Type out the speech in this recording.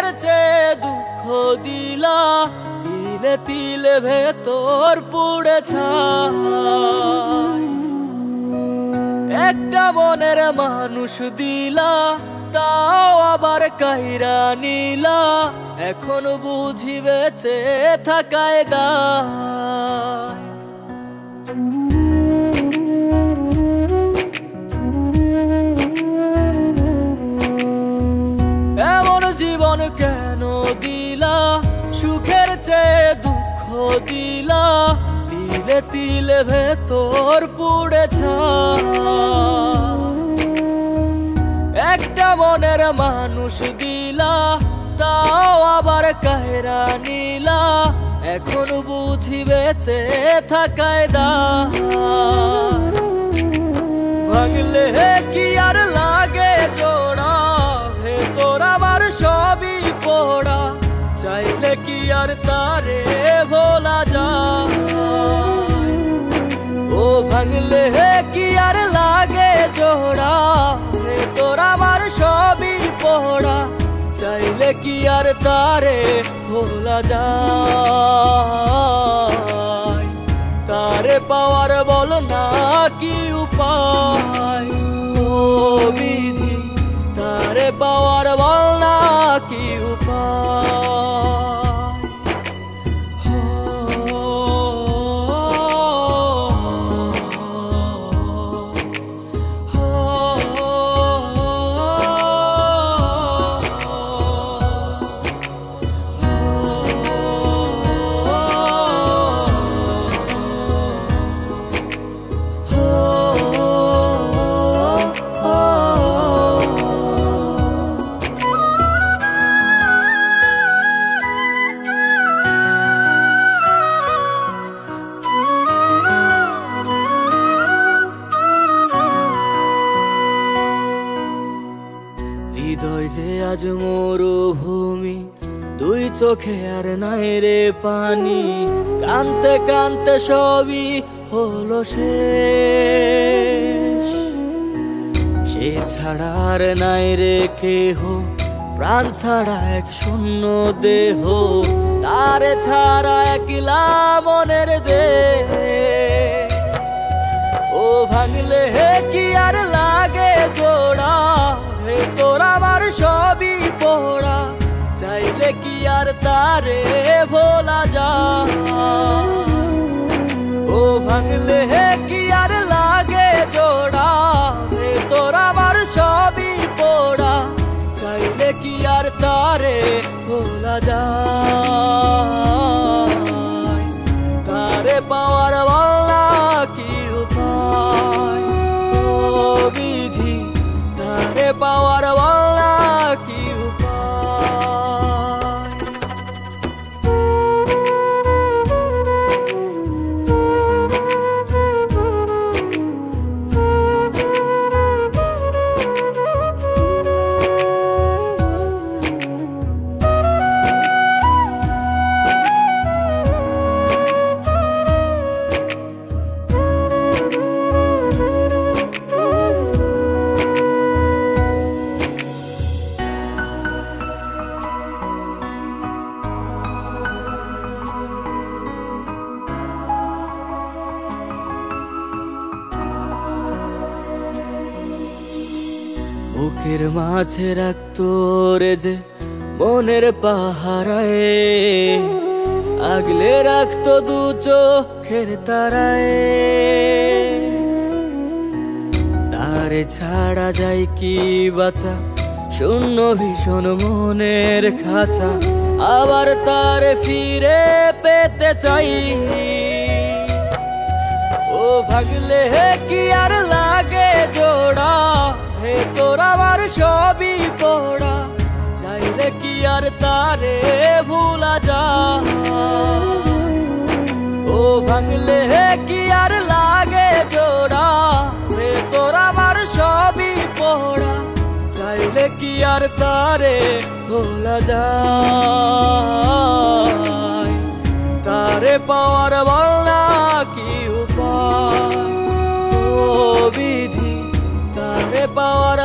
সুখের চেয়ে দুঃখ দিলা, তিলে তিলে ভেতর পুড়ে ছাই। একটা মনের মানুষ দিলা, তাও আবার কাইরা নিলা, এখন বুঝি বেঁচে থাকায় দায়। এমন জীবন কেন দিলা, সুখের চেয়ে দুঃখ দিলা, তিলে তিলে ভেতর পুড়ে ছাই। একটা মনের মানুষ দিলা, তাও আবার কাহেরা নিলা, এখন বুঝি বেঁচে থাকায় দায়। ভাঙলে কি আর লাগে জোড়া, ভেতর আমার সবই পোড়া, চাইলে কি আর তারে ভোলা যায়। ও ভাঙলে কি আর লাগে জোড়া, ভেতর আমার সবই পোড়া, চাইলে কি আর তারে ভোলা যায়। তারে পাওয়ার বল না কি উপায়, ও বিধি তারে পাওয়ার বল না কি উপায়। হৃদয় যে আজ মরুভূমি, দুই চোখে আর নাই রে পানি, কানতে কানতে সবই হলো শেষ। সে ছাড়া আর নাই রে কেহ, প্রাণ ছাড়া এক শূন্য দেহ, তারে ছাড়া একলা মনের দেহ। ও ভাঙলে কি আর লাগে জোড়া, ভেতর আমার সবই পোড়া, চাইলে কি আর তারে ভোলা যায়। ও ভাঙলে কি আর লাগে জোড়া, ভেতর আমার সবই পোড়া, চাইলে কি আর তারে ভোলা যায়। তারে পাওয়ার বল না কি উপায়, ও বিধি তারে পাওয়ার বল না কি উপায়। বুকের মাঝে রাখতো রে যে মনের পাহারায়, আগলে রাখতো দু চোখের তারায়। তারে ছাড়া যায় কি বাঁচা, শূন্য ভীষণ মনের খাঁচা, আবার তারে ফিরে পেতে চাই। ও ভাগলে কি আর লাগে জোড়া, ভেতর আমার সবই পোড়া, চাইলে কি আর তারে ভুলা যায়। ও ভাঙলে কি আর লাগে জোড়া, ভেতর আমার সবই পোড়া, চাইলে কি আর তারে ভোলা যায়। তারে পাওয়ার বল না কি উপায়, ও বিধি তারে পাওয়ার